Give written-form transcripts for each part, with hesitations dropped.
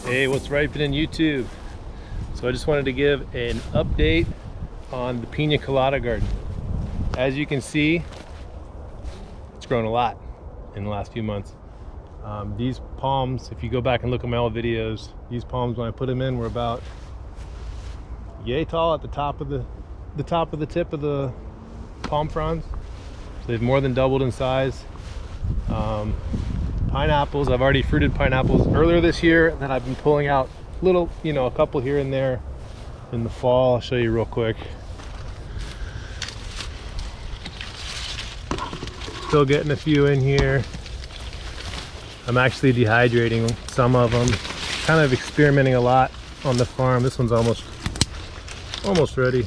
Hey, what's ripening YouTube? So I just wanted to give an update on the Pina Colada garden. As you can see, it's grown a lot in the last few months. These palms, if you go back and look at my old videos, these palms when I put them in were about yay tall at the top of the tip of the palm fronds. So they've more than doubled in size. Pineapples, I've already fruited pineapples earlier this year that I've been pulling out little, a couple here and there in the fall. I'll show you real quick. Still getting a few in here. I'm actually dehydrating some of them. Kind of experimenting a lot on the farm. This one's almost ready.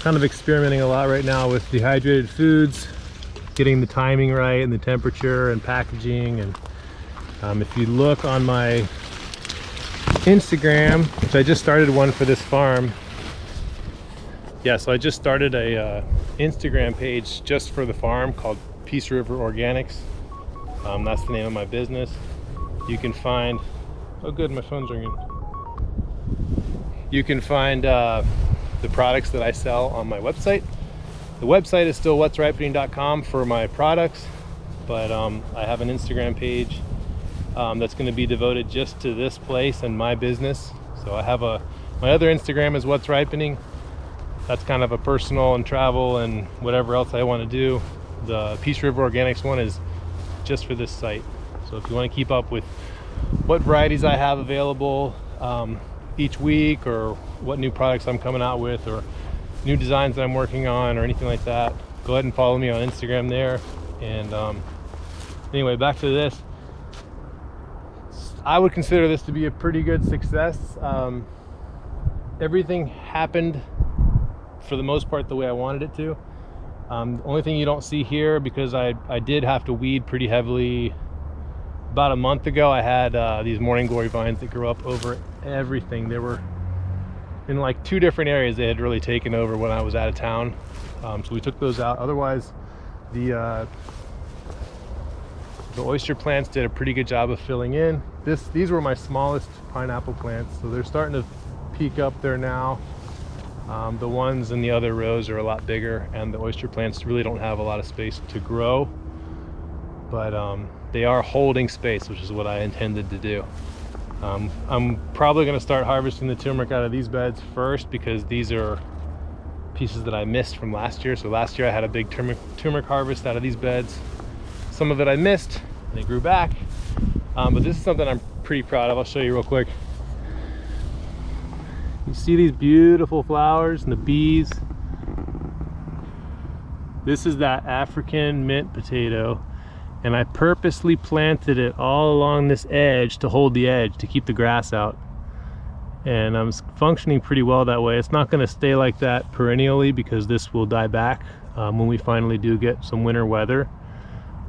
Kind of experimenting a lot right now with dehydrated foods, getting the timing right and the temperature and packaging. And if you look on my Instagram, which I just started one for this farm. Yeah, so I just started a Instagram page just for the farm called Peace River Organics. That's the name of my business. You can find, oh good, my phone's ringing. You can find the products that I sell on my website. The website is still what'sripening.com for my products, but I have an Instagram page that's going to be devoted just to this place and my business. So I have my other Instagram is What's Ripening. That's kind of a personal and travel and whatever else I want to do. The Peace River Organics one is just for this site. So if you want to keep up with what varieties I have available each week, or what new products I'm coming out with, or new designs that I'm working on, or anything like that, go ahead and follow me on Instagram there. And anyway, back to this. I would consider this to be a pretty good success. Everything happened for the most part the way I wanted it to. The only thing you don't see here, because I did have to weed pretty heavily about a month ago. I had these morning glory vines that grew up over everything. They were in like 2 different areas. They had really taken over when I was out of town. So we took those out. Otherwise, the oyster plants did a pretty good job of filling in. These were my smallest pineapple plants, so they're starting to peak up there now. The ones in the other rows are a lot bigger, and the oyster plants really don't have a lot of space to grow, but they are holding space, which is what I intended to do. I'm probably going to start harvesting the turmeric out of these beds first, because these are pieces that I missed from last year. So last year I had a big turmeric harvest out of these beds. Some of it I missed, and they grew back. But this is something I'm pretty proud of. I'll show you real quick. You see these beautiful flowers and the bees? This is that African mint potato, and I purposely planted it all along this edge to hold the edge, to keep the grass out. And I'm functioning pretty well that way. It's not going to stay like that perennially, because this will die back when we finally do get some winter weather.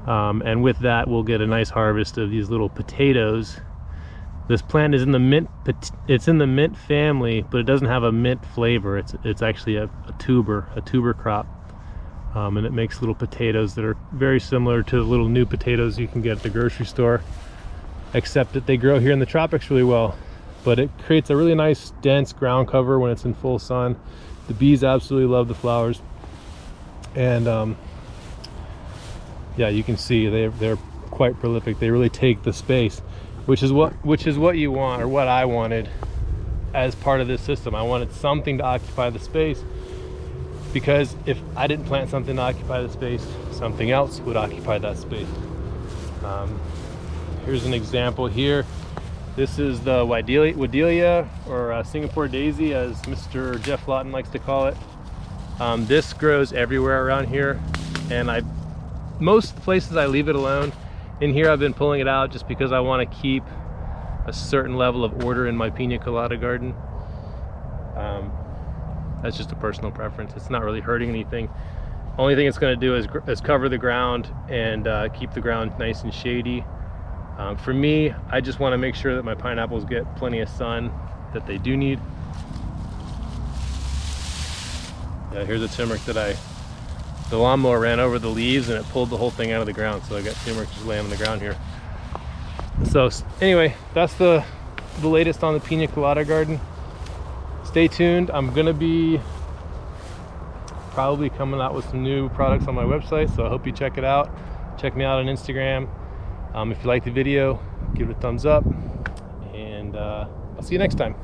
And with that, we'll get a nice harvest of these little potatoes. This plant is in the mint. It's in the mint family, but it doesn't have a mint flavor. It's actually a tuber crop, and it makes little potatoes that are very similar to the little new potatoes you can get at the grocery store, except that they grow here in the tropics really well. But it creates a really nice dense ground cover when it's in full sun. The bees absolutely love the flowers, and yeah, you can see they're quite prolific. They really take the space, which is what you want, or what I wanted as part of this system. I wanted something to occupy the space, because if I didn't plant something to occupy the space, something else would occupy that space. Here's an example here. This is the Wadelia, or Singapore daisy, as Mr. Jeff Lawton likes to call it. This grows everywhere around here, and most places I leave it alone. In here I've been pulling it out just because I want to keep a certain level of order in my Pina Colada garden. That's just a personal preference. It's not really hurting anything. Only thing it's going to do is cover the ground and keep the ground nice and shady. For me, I just want to make sure that my pineapples get plenty of sun that they do need. Yeah, here's a turmeric that the lawnmower ran over the leaves and it pulled the whole thing out of the ground, so I got turmeric just laying on the ground here. So anyway, that's the the latest on the Pina Colada garden. Stay tuned. I'm gonna be probably coming out with some new products on my website, so I hope you check it out. Check me out on Instagram. If you like the video, give it a thumbs up, and I'll see you next time.